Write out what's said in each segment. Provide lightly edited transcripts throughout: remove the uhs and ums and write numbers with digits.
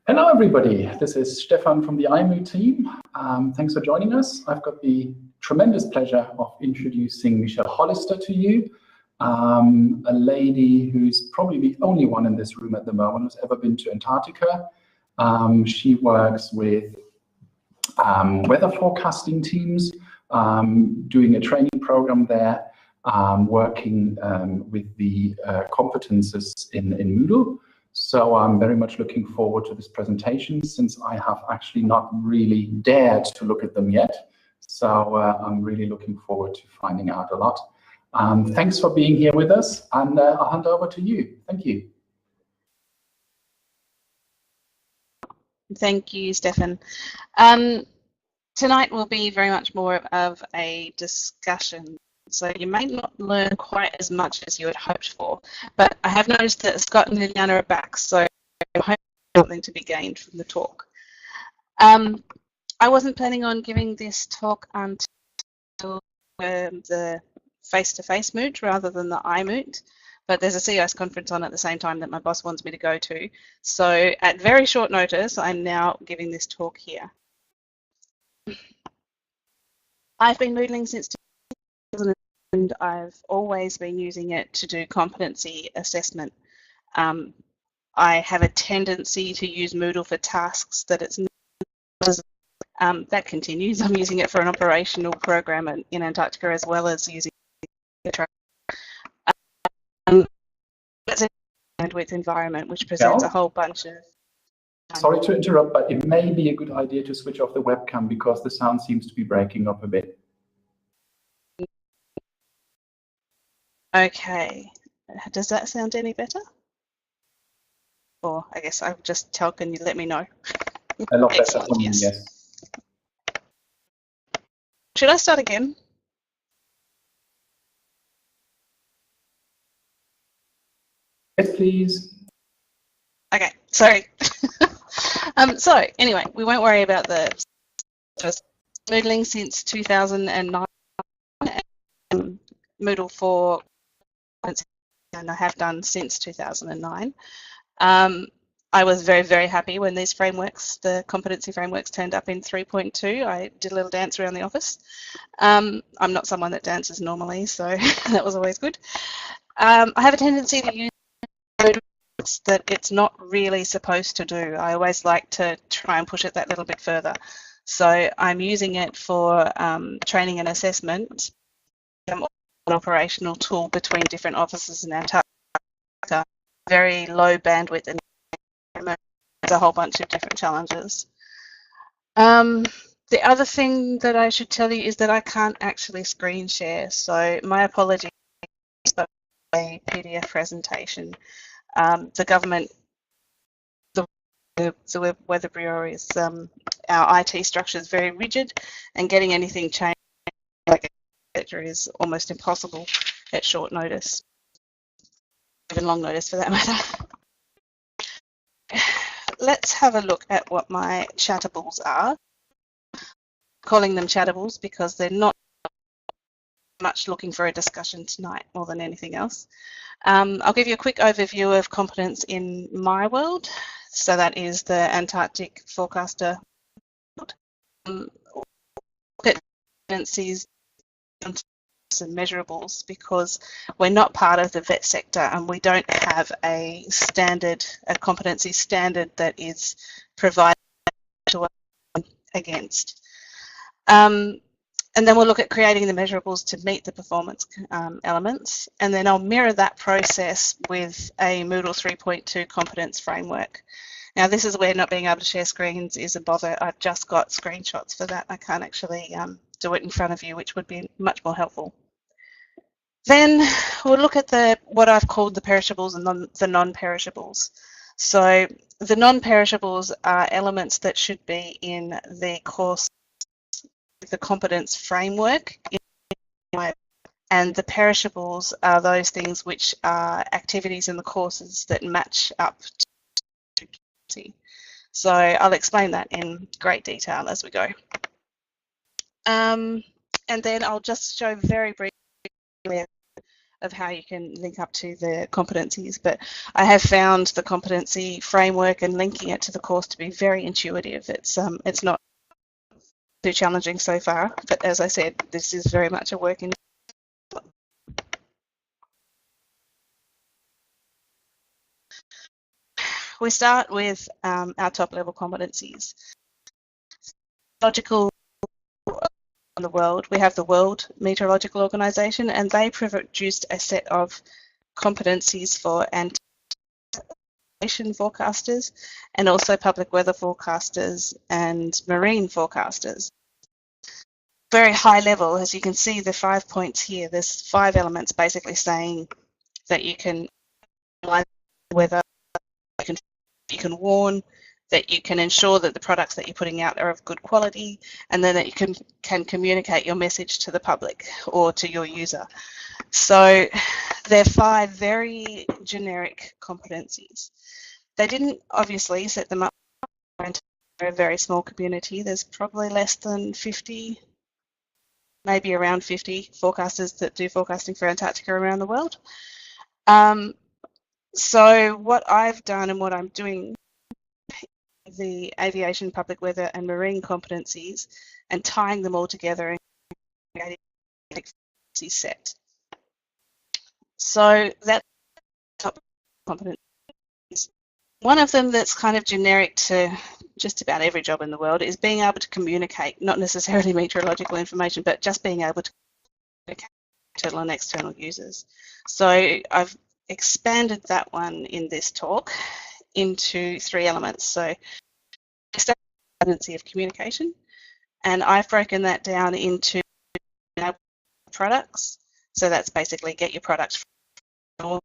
Hello, everybody. This is Stefan from the iMoot team. Thanks for joining us. I've got the tremendous pleasure of introducing Michelle Hollister to you, a lady who's probably the only one in this room at the moment who's ever been to Antarctica. She works with weather forecasting teams, doing a training program there, working with the competences in Moodle. So I'm very much looking forward to this presentation, since I have actually not really dared to look at them yet. So I'm really looking forward to finding out a lot. Thanks for being here with us, and I'll hand over to you. Thank you. Thank you, Stefan. Tonight will be very much more of a discussion. So you may not learn quite as much as you had hoped for, but I have noticed that Scott and Liliana are back, so I hope there's something to be gained from the talk. I wasn't planning on giving this talk until the face-to-face moot rather than the iMoot, but there's a CEO's conference on at the same time that my boss wants me to go to. So at very short notice, I'm now giving this talk here. I've been Moodling since 2000, and I've always been using it to do competency assessment. I have a tendency to use Moodle for tasks that it's not, that continues. I'm using it for an operational program in Antarctica, as well as using it it's a bandwidth environment which presents a whole bunch of... Sorry to interrupt, but it may be a good idea to switch off the webcam because the sound seems to be breaking up a bit. Okay, does that sound any better? Or I guess I'll just tell, can you let me know? A lot better for me, yes. Should I start again? Yes, please. Okay, sorry. So anyway, we won't worry about the Moodling since 2009. Moodle for, and I have done since 2009. I was very, very happy when these frameworks, the competency frameworks, turned up in 3.2. I did a little dance around the office. I'm not someone that dances normally, so that was always good. I have a tendency to use that it's not really supposed to do. I always like to try and push it that little bit further. So I'm using it for training and assessment, an operational tool between different offices in Antarctica, very low bandwidth, and there's a whole bunch of different challenges. The other thing that I should tell you is that I can't actually screen share, so my apologies for a PDF presentation. The government, the Weather Bureau is, our IT structure is very rigid, and getting anything changed is almost impossible at short notice, even long notice for that matter. Let's have a look at what my chattables are. Calling them chattables because they're not much looking for a discussion tonight more than anything else. I'll give you a quick overview of competence in my world. So that is the Antarctic forecaster. Look at competencies and measurables because we're not part of the vet sector and we don't have a standard, a competency standard that is provided to us against. And then we'll look at creating the measurables to meet the performance elements. And then I'll mirror that process with a Moodle 3.2 competence framework. Now this is where not being able to share screens is a bother. I've just got screenshots for that. I can't actually do it in front of you, which would be much more helpful. Then we'll look at what I've called the perishables and the non-perishables. So the non-perishables are elements that should be in the course, the competence framework, and the perishables are those things which are activities in the courses that match up to competency. So I'll explain that in great detail as we go. And then I'll just show very briefly of how you can link up to the competencies, but I have found the competency framework and linking it to the course to be very intuitive. It's not too challenging so far, but as I said, this is very much a work in. We start with our top level competencies. Logical in the world, we have the World Meteorological Organization, and they produced a set of competencies for anticipation forecasters and also public weather forecasters and marine forecasters. Very high level, as you can see the 5 points here, there's 5 elements basically saying that you can analyze weather, you can warn, that you can ensure that the products that you're putting out are of good quality, and then that you can communicate your message to the public or to your user. So they're 5 very generic competencies. They didn't obviously set them up for a very small community. There's probably less than 50, maybe around 50 forecasters that do forecasting for Antarctica around the world. So what I've done and what I'm doing, the aviation, public weather and marine competencies, and tying them all together in a competency set. So that's top competencies. One of them that's kind of generic to just about every job in the world is being able to communicate, not necessarily meteorological information, but just being able to communicate with internal and external users. So I've expanded that one in this talk into 3 elements. So competency of communication, and I've broken that down into products. So that's basically get your products from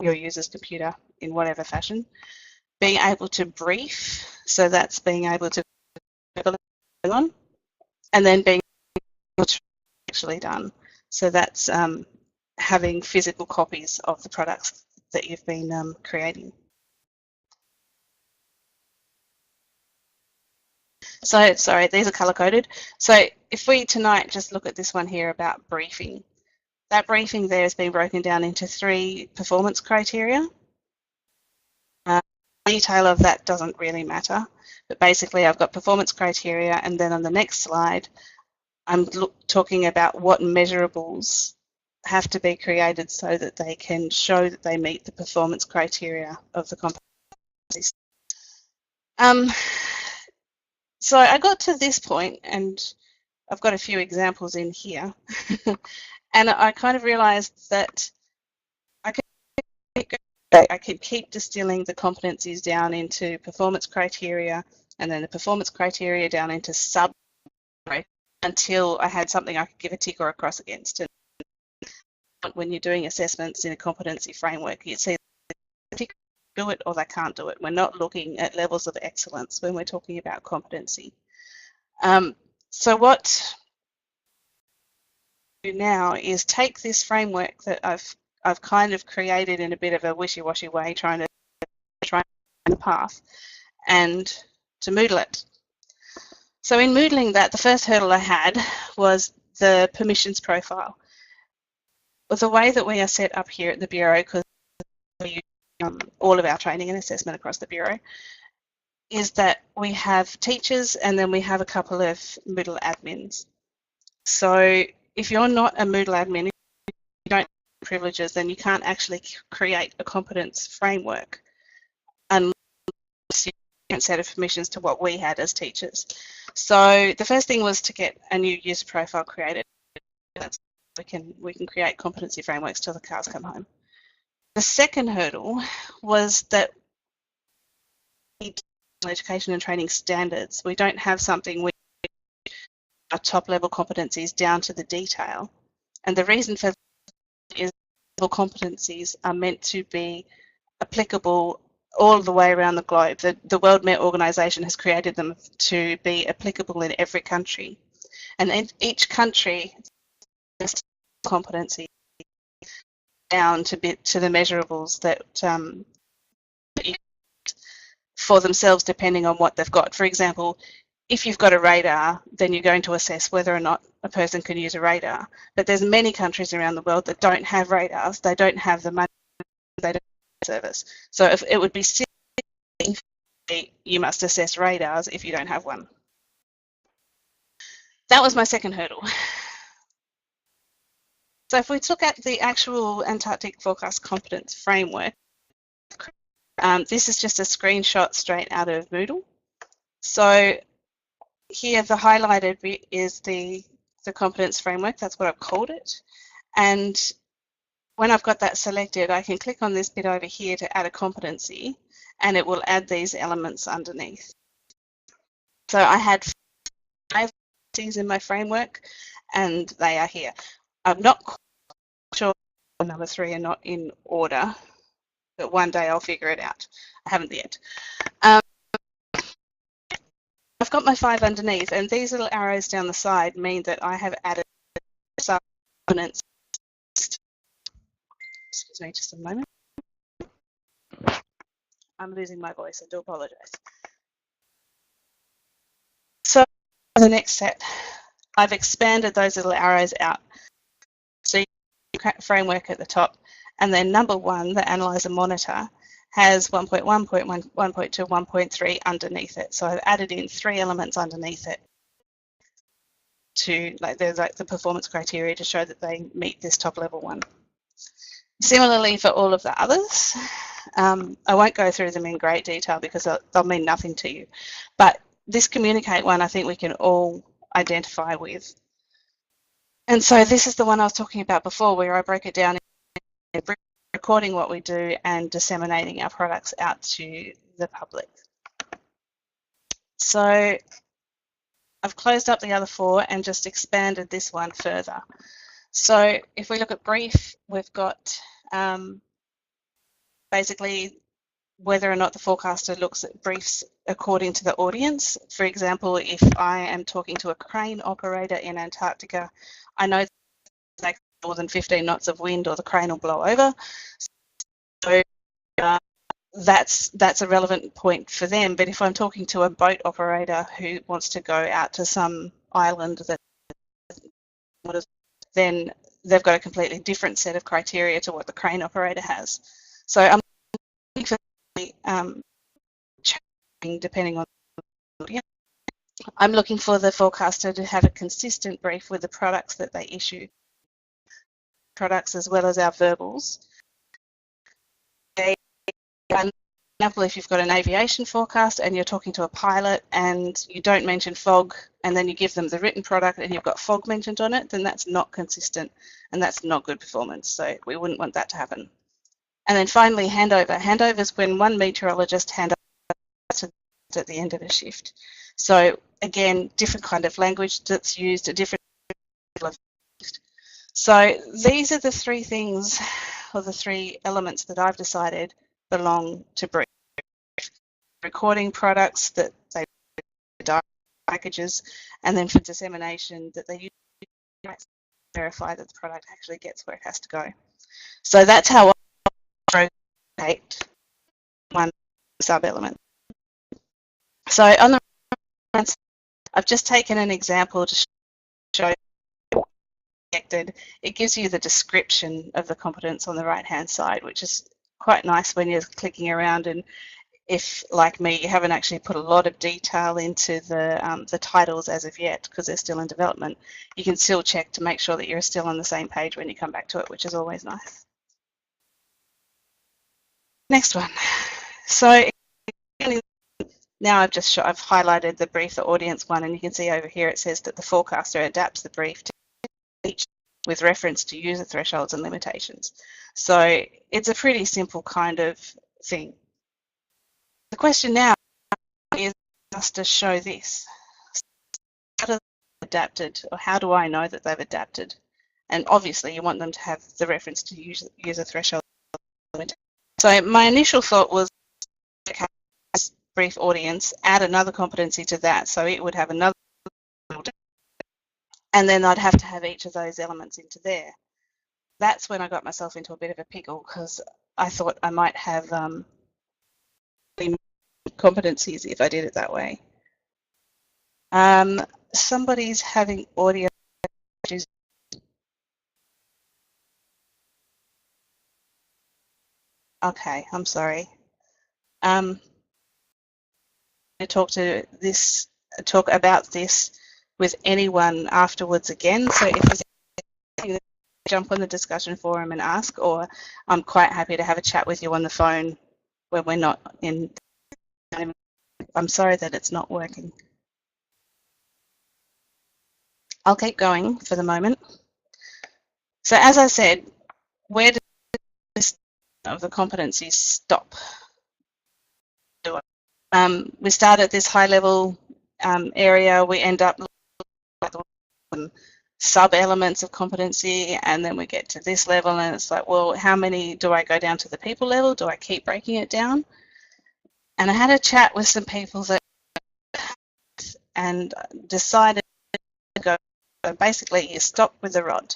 your user's computer in whatever fashion. Being able to brief, so that's being able to on, and then being able to actually done. So that's having physical copies of the products that you've been creating. So, sorry, these are color-coded. So if we tonight just look at this one here about briefing, that briefing there has been broken down into 3 performance criteria. The detail of that doesn't really matter, but basically I've got performance criteria, and then on the next slide I'm talking about what measurables have to be created so that they can show that they meet the performance criteria of the competencies. So I got to this point, and I've got a few examples in here, and I kind of realized that I could keep distilling the competencies down into performance criteria, and then the performance criteria down into sub until I had something I could give a tick or a cross against. And when you're doing assessments in a competency framework, you see they do it or they can't do it. We're not looking at levels of excellence when we're talking about competency. So what I do now is take this framework that I've kind of created in a bit of a wishy-washy way, trying to the path, and to Moodle it. So in Moodling that, the first hurdle I had was the permissions profile. Well, the way that we are set up here at the Bureau, because we use all of our training and assessment across the Bureau, is that we have teachers and then we have a couple of Moodle admins. So if you're not a Moodle admin, if you don't have privileges, then you can't actually create a competence framework unless you have a different set of permissions to what we had as teachers. So the first thing was to get a new user profile created. We can create competency frameworks till the cars come home. The second hurdle was that we need education and training standards. We don't have something with our top level competencies down to the detail. And the reason for that is competencies are meant to be applicable all the way around the globe. The World Met Organization has created them to be applicable in every country. And in each country has competency down to the measurables that for themselves depending on what they've got. For example, if you've got a radar, then you're going to assess whether or not a person can use a radar. But there's many countries around the world that don't have radars. They don't have the money. They don't have service. So if it would be silly, you must assess radars if you don't have one. That was my second hurdle. So if we look at the actual Antarctic Forecast Competence Framework, this is just a screenshot straight out of Moodle. So here the highlighted bit is the competence framework, that's what I've called it. And when I've got that selected, I can click on this bit over here to add a competency, and it will add these elements underneath. So I had 5 competencies in my framework, and they are here. I'm not sure number 3 are not in order, but one day I'll figure it out. I haven't yet. I've got my 5 underneath, and these little arrows down the side mean that I have added subcomponents. Excuse me just a moment. I'm losing my voice, I do apologise. So the next set, I've expanded those little arrows out. So you have framework at the top, and then number 1, the analyzer monitor, has 1.1, 1.1, 1.2, 1.3 underneath it. So I've added in 3 elements underneath it to there's the performance criteria to show that they meet this top level one. Similarly for all of the others, I won't go through them in great detail because they'll mean nothing to you. But this communicate one I think we can all identify with. And so this is the one I was talking about before, where I broke it down in recording what we do and disseminating our products out to the public. So I've closed up the other 4 and just expanded this one further. So if we look at brief, we've got basically whether or not the forecaster looks at briefs according to the audience. For example, if I am talking to a crane operator in Antarctica, I know that more than 15 knots of wind or the crane will blow over. So that's a relevant point for them. But if I'm talking to a boat operator who wants to go out to some island that then they've got a completely different set of criteria to what the crane operator has. So I'm looking for changing depending on the audience. I'm looking for the forecaster to have a consistent brief with the products that they issue, products as well as our verbals. For example, if you've got an aviation forecast and you're talking to a pilot and you don't mention fog and then you give them the written product and you've got fog mentioned on it, then that's not consistent and that's not good performance. So we wouldn't want that to happen. And then finally, handover. Handover is when one meteorologist hands over at the end of a shift. So again, different kind of language that's used, a different level. So these are the 3 things, or the 3 elements that I've decided belong to brief. Recording products that they packages, and then for dissemination that they use to verify that the product actually gets where it has to go. So that's how I rotate one sub-element. So on the right, I've just taken an example to show it gives you the description of the competence on the right-hand side, which is quite nice when you're clicking around, and if, like me, you haven't actually put a lot of detail into the titles as of yet because they're still in development, you can still check to make sure that you're still on the same page when you come back to it, which is always nice. Next one. So now I've highlighted the brief, the audience one, and you can see over here it says that the forecaster adapts the brief to each with reference to user thresholds and limitations. So it's a pretty simple kind of thing. The question now is just to show this. How do they adapted, or how do I know that they've adapted? And obviously you want them to have the reference to user threshold. So my initial thought was brief audience, add another competency to that, so it would have another, and then I'd have to have each of those elements into there. That's when I got myself into a bit of a pickle because I thought I might have competencies if I did it that way. Somebody's having audio issues. Okay, I'm sorry. I talk about this with anyone afterwards again. So if there's anything, jump on the discussion forum and ask, or I'm quite happy to have a chat with you on the phone when we're not in. I'm sorry that it's not working. I'll keep going for the moment. So as I said, where does this of the competencies stop? We start at this high level area, we end up with sub-elements of competency, and then we get to this level and it's like, well, how many do I go down to the people level? Do I keep breaking it down? And I had a chat with some people that and decided to go, basically you stop with the rod.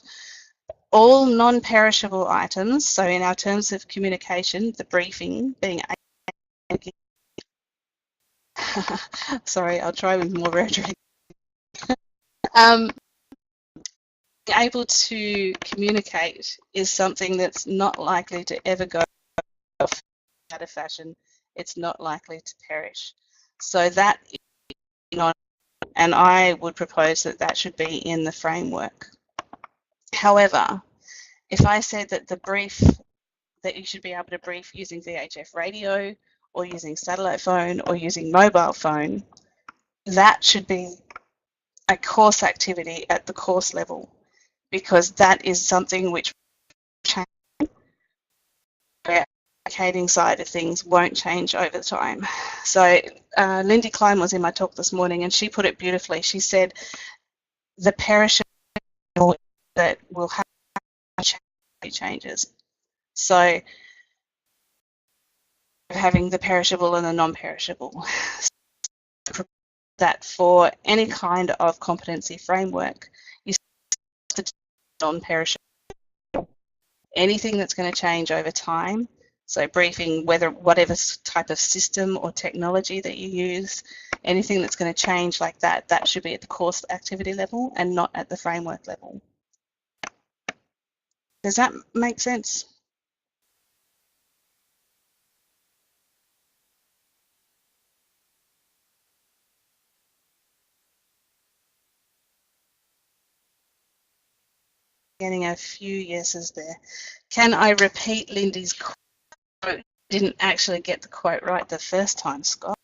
All non-perishable items, so in our terms of communication, the briefing being sorry, I'll try with more rhetoric. Able to communicate is something that's not likely to ever go out of fashion. It's not likely to perish. So that is not, and I would propose that that should be in the framework. However, if I said that the brief, that you should be able to brief using VHF radio or using satellite phone or using mobile phone, that should be a course activity at the course level, because that is something which change. The communicating side of things won't change over time. So Lindy Klein was in my talk this morning and she put it beautifully. She said the perishable that will have changes. So having the perishable and the non-perishable. That for any kind of competency framework, you start to non-perishable. Anything that's going to change over time, so briefing, whatever type of system or technology that you use, anything that's going to change like that, that should be at the course activity level and not at the framework level. Does that make sense? Getting a few yeses there. Can I repeat Lindy's quote? Didn't actually get the quote right the first time, Scott.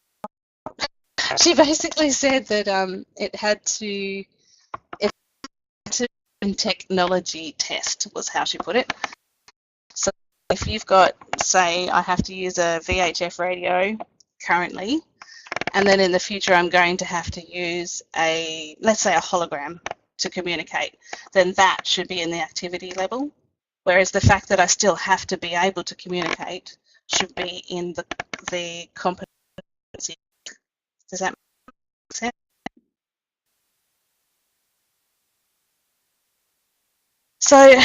She basically said that it had to technology test was how she put it. So if you've got, say, I have to use a VHF radio currently, and then in the future I'm going to have to use a, let's say, a hologram to communicate, then that should be in the activity level, whereas the fact that I still have to be able to communicate should be in the competency. Does that make sense? So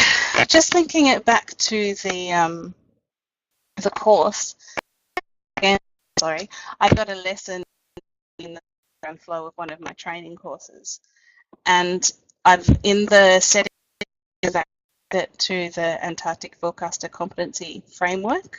just thinking it back to the course, again, sorry, I got a lesson in the program flow of one of my training courses, and I've in the setting that to the Antarctic Forecaster Competency Framework.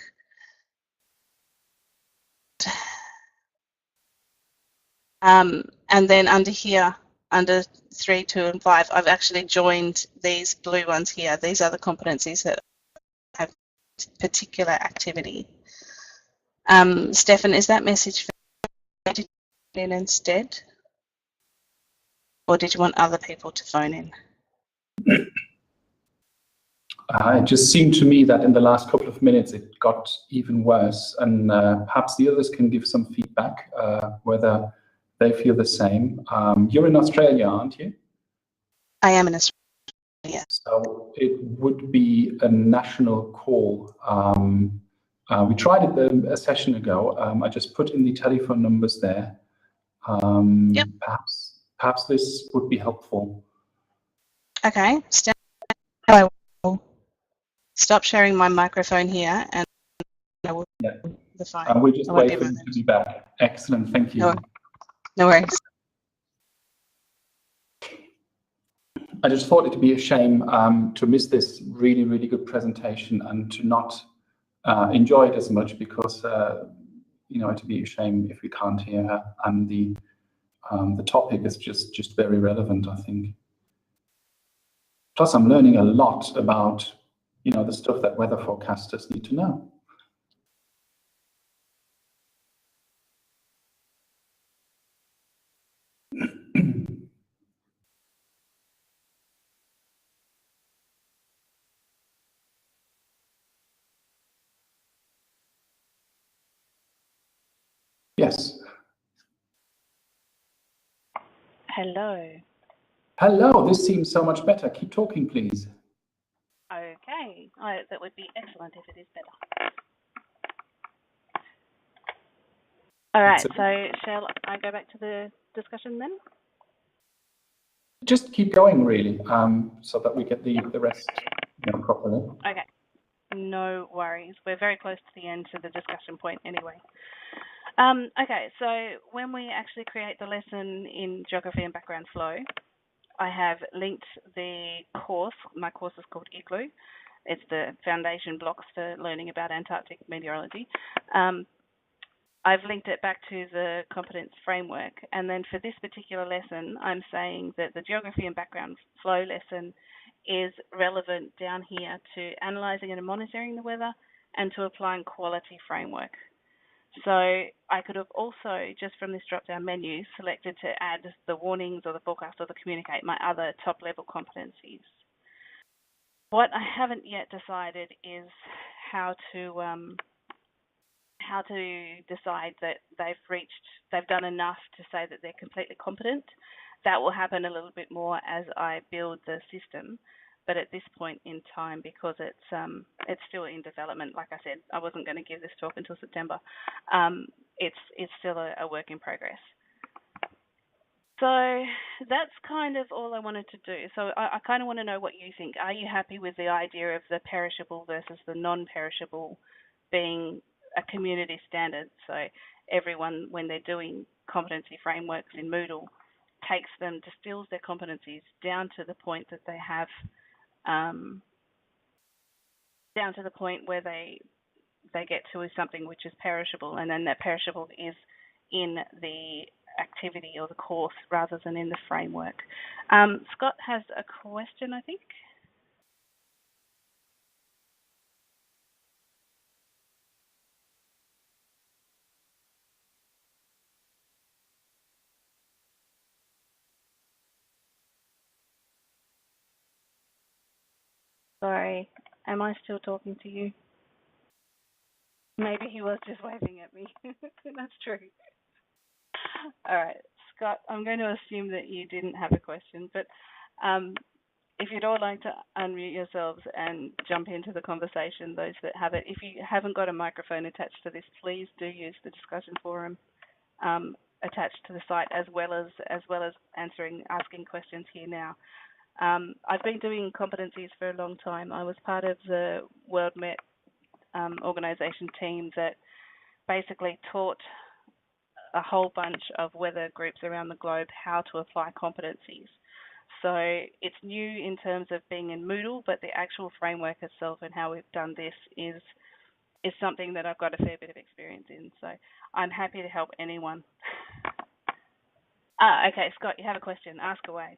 And then under here, under 3, 2, and 5, I've actually joined these blue ones here. These are the competencies that have particular activity. Stefan, is that message for you to in instead? Or did you want other people to phone in? It just seemed to me that in the last couple of minutes it got even worse, and perhaps the others can give some feedback whether they feel the same. You're in Australia, aren't you? I am in Australia. So it would be a national call. We tried it a session ago. I just put in the telephone numbers there. Yep. Perhaps this would be helpful. Okay. I will stop sharing my microphone here, and I will the phone. We'll just wait for them to be back. Excellent. Thank you. No worries. I just thought it'd be a shame to miss this really, really good presentation and to not enjoy it as much, because you know, it'd be a shame if we can't hear her. And the topic is just very relevant, I think. Plus, I'm learning a lot about, you know, the stuff that weather forecasters need to know. Yes. Hello. Hello, this seems so much better. Keep talking, please. Okay, that would be excellent if it is better. All right, so shall I go back to the discussion then? Just keep going, really, so that we get the rest, you know, properly. Okay, no worries. We're very close to the end to the discussion point anyway. Okay, so when we actually create the lesson in Geography and Background Flow, I have linked the course. My course is called Igloo. It's the foundation blocks for learning about Antarctic meteorology. I've linked it back to the competence framework. And then for this particular lesson, I'm saying that the Geography and Background Flow lesson is relevant down here to analysing and monitoring the weather and to applying quality framework. So I could have also, just from this drop-down menu, selected to add the warnings or the forecast or the communicate, my other top-level competencies. What I haven't yet decided is how to decide that they've done enough to say that they're completely competent. That will happen a little bit more as I build the system. But at this point in time, because it's still in development, like I said, I wasn't going to give this talk until September. It's still a work in progress. So that's kind of all I wanted to do. So I kind of want to know what you think. Are you happy with the idea of the perishable versus the non-perishable being a community standard? So everyone, when they're doing competency frameworks in Moodle, takes them, distills their competencies down to the point that they have down to the point where they get to something which is perishable, and then that perishable is in the activity or the course rather than in the framework. Scott has a question, I think. Sorry, am I still talking to you? Maybe he was just waving at me. That's true. All right, Scott, I'm going to assume that you didn't have a question, but if you'd all like to unmute yourselves and jump into the conversation, those that have it. If you haven't got a microphone attached to this, please do use the discussion forum attached to the site, as well as asking questions here now. I've been doing competencies for a long time. I was part of the World Met organization team that basically taught a whole bunch of weather groups around the globe how to apply competencies. So it's new in terms of being in Moodle, but the actual framework itself and how we've done this is something that I've got a fair bit of experience in. So I'm happy to help anyone. Okay, Scott, you have a question. Ask away.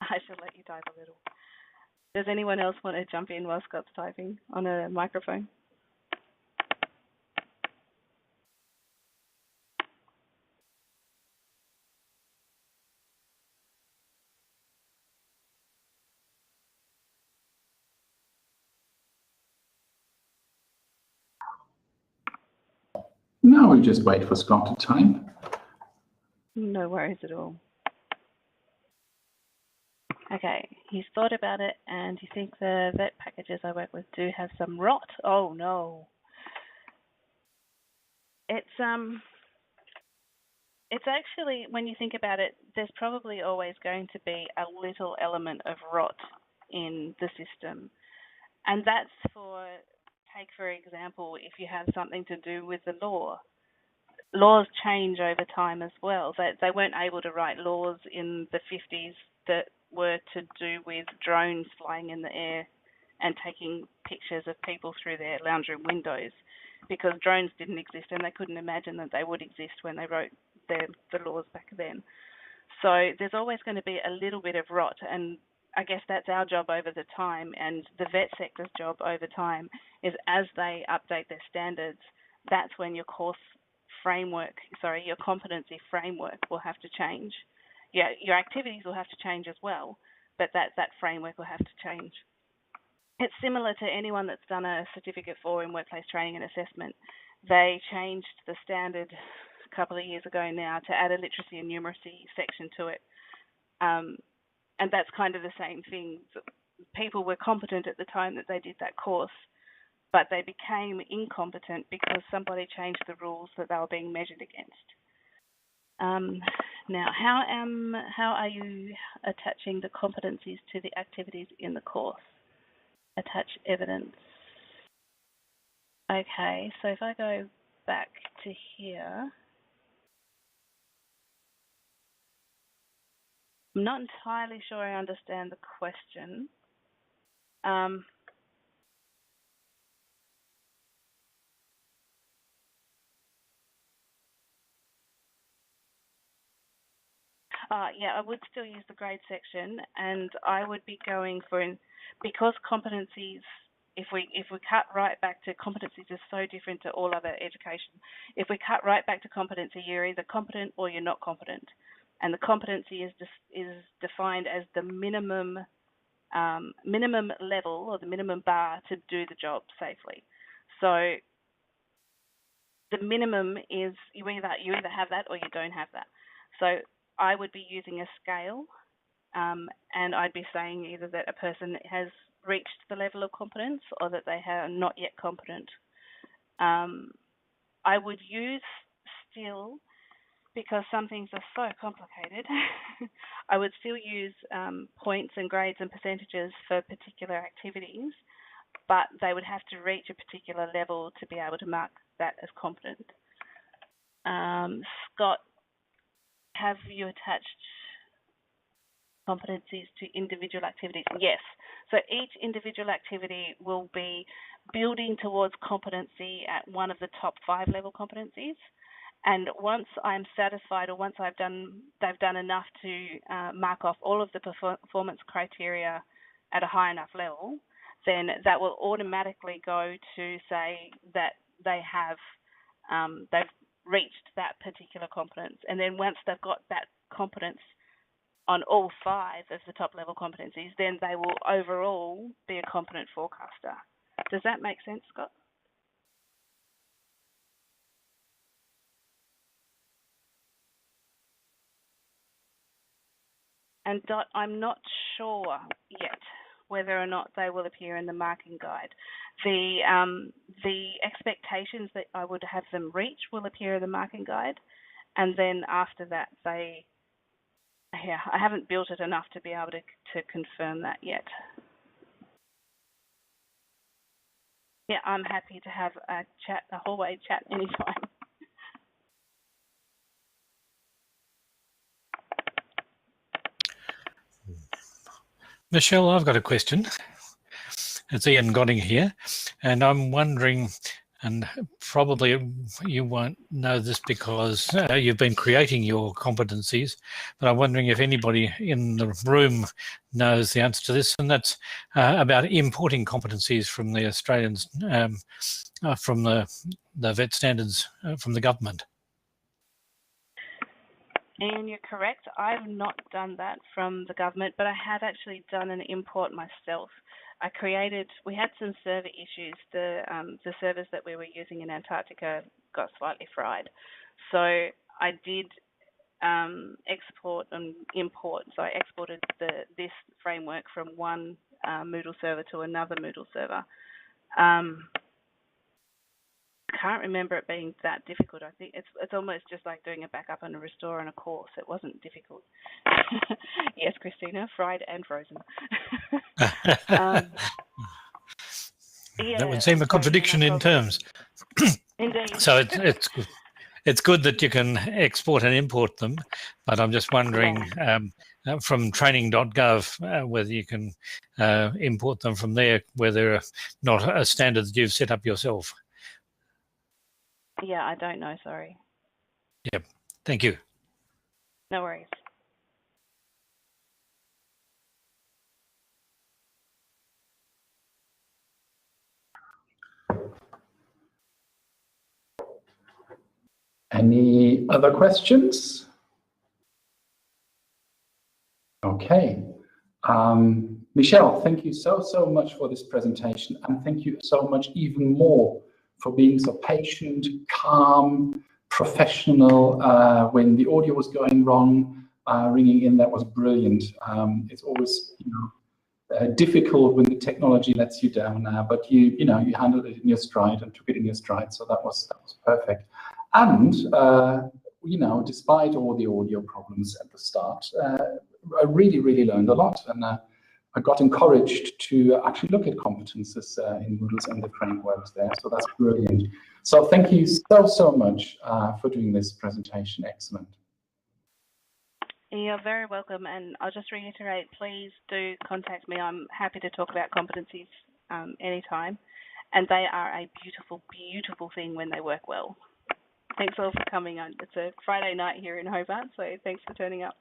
I should let you type a little. Does anyone else want to jump in while Scott's typing on a microphone? Now we just wait for Scott to type. No worries at all. Okay, he's thought about it, and you think the vet packages I work with do have some rot? Oh no. It's actually, when you think about it, there's probably always going to be a little element of rot in the system. And that's take for example, if you have something to do with the law. laws change over time as well. They weren't able to write laws in the 50s that were to do with drones flying in the air and taking pictures of people through their lounge room windows, because drones didn't exist and they couldn't imagine that they would exist when they wrote the laws back then. So there's always going to be a little bit of rot, and I guess that's our job over the time, and the vet sector's job over time is, as they update their standards, that's when your your competency framework will have to change. Yeah, your activities will have to change as well, but that framework will have to change. It's similar to anyone that's done a certificate for in workplace training and assessment. They changed the standard a couple of years ago now to add a literacy and numeracy section to it. And that's kind of the same thing. People were competent at the time that they did that course, but they became incompetent because somebody changed the rules that they were being measured against. Now, how are you attaching the competencies to the activities in the course? Attach evidence. Okay, so if I go back to here, I'm not entirely sure I understand the question. Yeah, I would still use the grade section, and I would be going for, because competencies, if we cut right back to competencies, is so different to all other education. If we cut right back to competency, you're either competent or you're not competent, and the competency is defined as the minimum level or the minimum bar to do the job safely. So the minimum is you either have that or you don't have that. So I would be using a scale, and I'd be saying either that a person has reached the level of competence or that they are not yet competent. I would use still, because some things are so complicated, I would still use points and grades and percentages for particular activities, but they would have to reach a particular level to be able to mark that as competent. Scott, have you attached competencies to individual activities? Yes. So each individual activity will be building towards competency at one of the top 5 level competencies. And once I'm satisfied, or once they've done enough to mark off all of the performance criteria at a high enough level, then that will automatically go to say that they have they've reached that particular competence. And then once they've got that competence on all 5 of the top level competencies, then they will overall be a competent forecaster. Does that make sense, Scott? And Dot, I'm not sure yet whether or not they will appear in the marking guide. The expectations that I would have them reach will appear in the marking guide, and then after that, I haven't built it enough to be able to confirm that yet. Yeah, I'm happy to have a hallway chat anytime. Michelle, I've got a question. It's Ian Godding here, and I'm wondering, and probably you won't know this because you've been creating your competencies, but I'm wondering if anybody in the room knows the answer to this, and that's about importing competencies from the Australians, from the vet standards from the government. And you're correct, I've not done that from the government, but I have actually done an import myself. We had some server issues. The servers that we were using in Antarctica got slightly fried. So I did export and import. So I exported this framework from one Moodle server to another Moodle server. I can't remember it being that difficult. I think it's almost just like doing a backup and a restore on a course. It wasn't difficult. Yes, Christina, fried and frozen. That would seem a contradiction in terms. Indeed. So it's it's good that you can export and import them, but I'm just wondering from training.gov whether you can import them from there, where they're not a standard that you've set up yourself. Yeah, I don't know, sorry. Yep, thank you. No worries. Any other questions? Okay. Michelle, thank you so much for this presentation, and thank you so much even more for being so patient, calm, professional when the audio was going wrong, ringing in. That was brilliant. It's always, difficult when the technology lets you down, but you handled it in your stride and took it in your stride, so that was perfect. And despite all the audio problems at the start, I really learned a lot, and I got encouraged to actually look at competences in Moodles and the frameworks there, so that's brilliant. So thank you so much for doing this presentation. Excellent. You're very welcome, and I'll just reiterate, please do contact me. I'm happy to talk about competencies anytime, and they are a beautiful thing when they work well. Thanks all for coming on. It's a Friday night here in Hobart, so thanks for turning up.